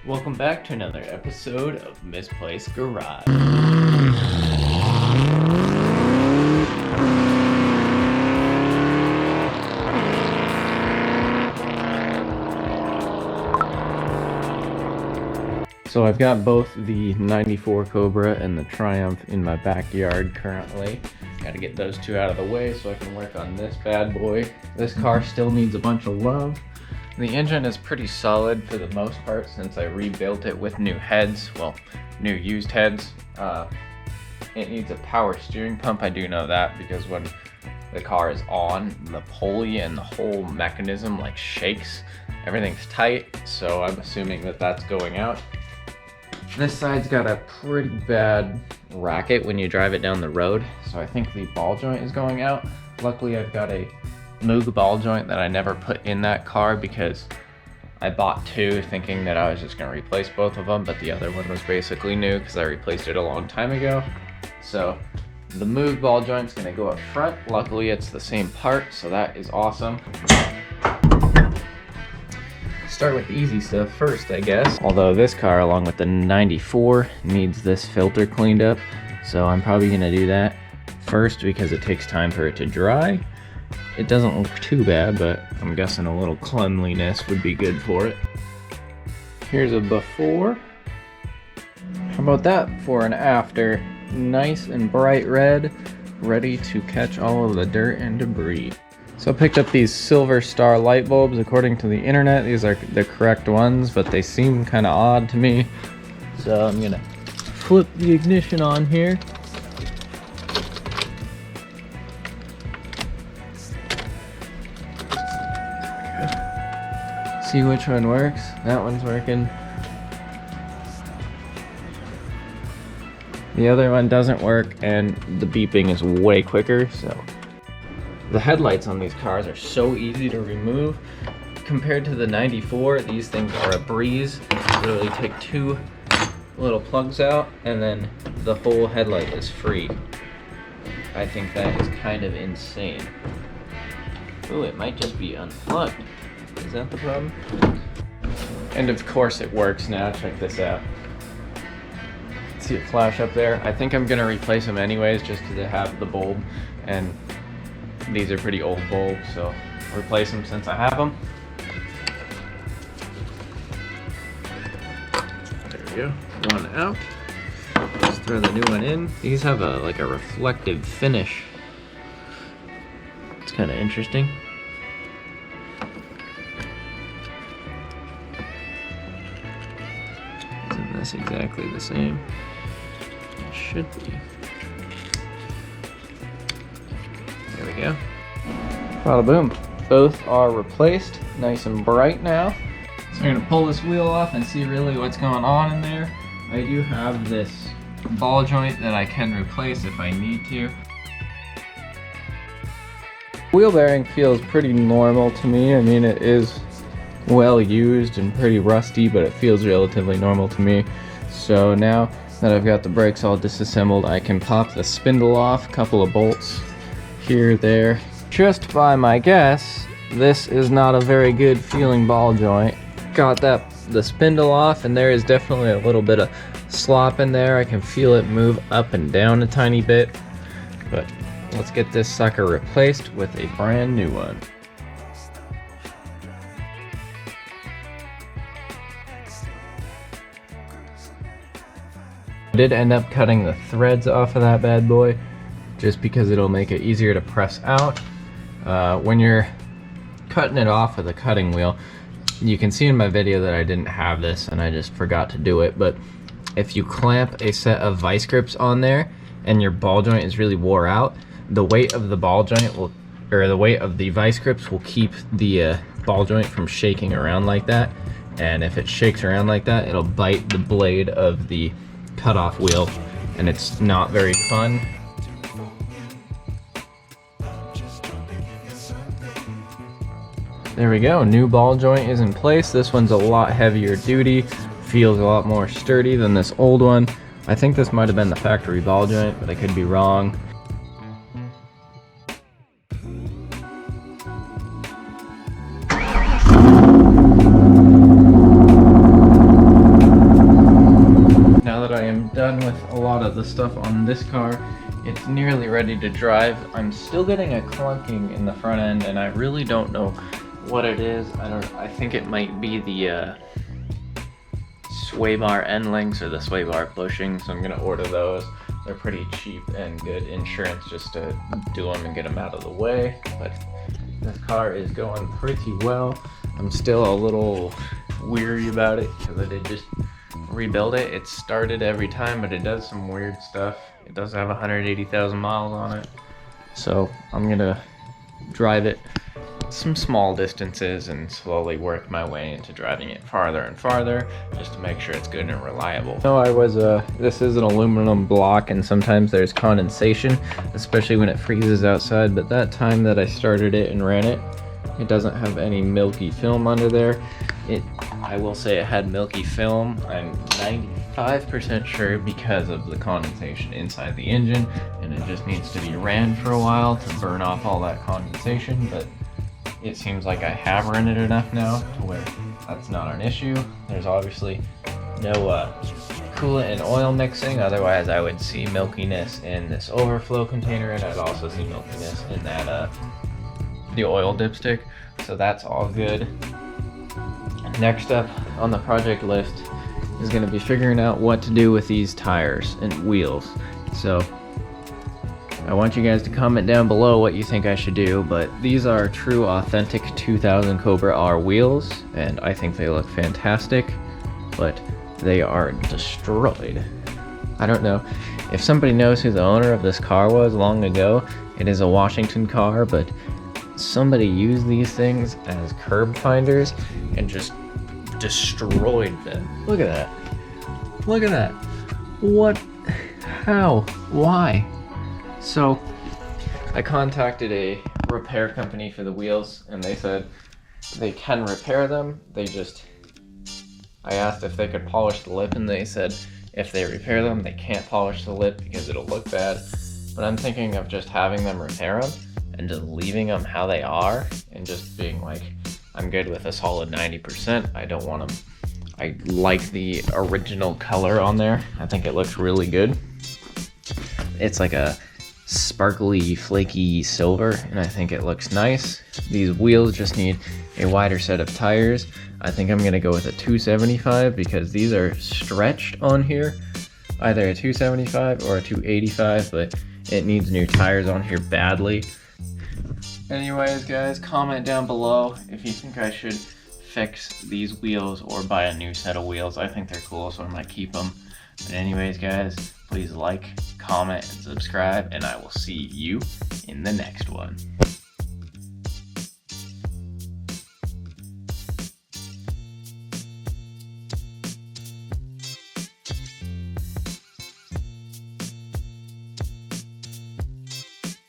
Welcome back to another episode of Misplaced Garage. So I've got both the 94 Cobra and the Triumph in my backyard currently. Got to get those two out of the way so I can work on this bad boy. This car still needs a bunch of love. The engine is pretty solid for the most part since I rebuilt it with new heads, well, new used heads. It needs a power steering pump, I do know that, because when the car is on, the pulley and the whole mechanism like shakes. Everything's tight, so I'm assuming that that's going out. This side's got a pretty bad racket when you drive it down the road, so I think the ball joint is going out. Luckily I've got a Moog ball joint that I never put in that car because I bought two thinking that I was just going to replace both of them, but the other one was basically new because I replaced it a long time ago. So the Moog ball joint's going to go up front. Luckily it's the same part, so that is awesome. Start with the easy stuff first, I guess. Although this car, along with the 94, needs this filter cleaned up, so I'm probably going to do that first because it takes time for it to dry. It doesn't look too bad, but I'm guessing a little cleanliness would be good for it. Here's a before. How about that for an after? Nice and bright red, ready to catch all of the dirt and debris. So I picked up these Silver Star light bulbs. According to the internet, these are the correct ones, but they seem kind of odd to me. So I'm gonna flip the ignition on here. See which one works. That one's working. The other one doesn't work, and the beeping is way quicker, so. The headlights on these cars are so easy to remove. Compared to the 94, these things are a breeze. Literally take two little plugs out, and then the whole headlight is free. I think that is kind of insane. Ooh, it might just be unplugged. Is that the problem? And of course it works now. Check this out. See it flash up there? I think I'm gonna replace them anyways just because they have the bulb, and these are pretty old bulbs, so I'll replace them since I have them. There we go. One out. Let's throw the new one in. These have a like a reflective finish. It's kind of interesting. Isn't this exactly the same? It should be. There we go. Bada boom. Both are replaced. Nice and bright now. So I'm gonna pull this wheel off and see really what's going on in there. I do have this ball joint that I can replace if I need to. Wheel bearing feels pretty normal to me. I mean, it is well used and pretty rusty, but it feels relatively normal to me. So now that I've got the brakes all disassembled, I can pop the spindle off, a couple of bolts here, there. Just by my guess, this is not a very good feeling ball joint. Got the spindle off, and there is definitely a little bit of slop in there. I can feel it move up and down a tiny bit, but let's get this sucker replaced with a brand new one. I did end up cutting the threads off of that bad boy just because it'll make it easier to press out. When you're cutting it off with a cutting wheel, you can see in my video that I didn't have this and I just forgot to do it, but if you clamp a set of vice grips on there and your ball joint is really wore out, the weight of the ball joint will, or the weight of the vice grips will keep the ball joint from shaking around like that. And if it shakes around like that, it'll bite the blade of the cutoff wheel, and it's not very fun. There we go, new ball joint is in place. This one's a lot heavier duty, feels a lot more sturdy than this old one. I think this might have been the factory ball joint, but I could be wrong. done with a lot of the stuff on this car. It's nearly ready to drive. I'm still getting a clunking in the front end, and I really don't know what it is. I think it might be the sway bar end links or the sway bar bushing, so I'm gonna order those. They're pretty cheap and good insurance just to do them and get them out of the way. But this car is going pretty well. I'm still a little weary about it because I did just rebuild it. It started every time, but it does some weird stuff. It does have 180,000 miles on it. So I'm gonna drive it some small distances and slowly work my way into driving it farther and farther just to make sure it's good and reliable. This is an aluminum block, and sometimes there's condensation, especially when it freezes outside, but that time that I started it and ran it, it doesn't have any milky film under there. I will say it had milky film. I'm 95% sure because of the condensation inside the engine, and it just needs to be ran for a while to burn off all that condensation, but it seems like I have run it enough now to where that's not an issue. There's obviously no coolant and oil mixing, otherwise I would see milkiness in this overflow container, and I'd also see milkiness in that the oil dipstick, so that's all good. Next up on the project list is going to be figuring out what to do with these tires and wheels. So I want you guys to comment down below what you think I should do, but these are true authentic 2000 Cobra R wheels, and I think they look fantastic, but they are destroyed. I don't know if somebody knows who the owner of this car was long ago. It is a Washington car, but somebody used these things as curb finders and just destroyed them. Look at that. Look at that. What? How? Why? So I contacted a repair company for the wheels, and they said they can repair them. I asked if they could polish the lip, and they said if they repair them, they can't polish the lip because it'll look bad. But I'm thinking of just having them repair them and just leaving them how they are and just being like, I'm good with a solid 90%. I don't want them. I like the original color on there. I think it looks really good. It's like a sparkly, flaky silver, and I think it looks nice. These wheels just need a wider set of tires. I think I'm gonna go with a 275 because these are stretched on here. Either a 275 or a 285, but it needs new tires on here badly. Anyways, guys, comment down below if you think I should fix these wheels or buy a new set of wheels. I think they're cool, so I might keep them. But anyways, guys, please like, comment, and subscribe, and I will see you in the next one.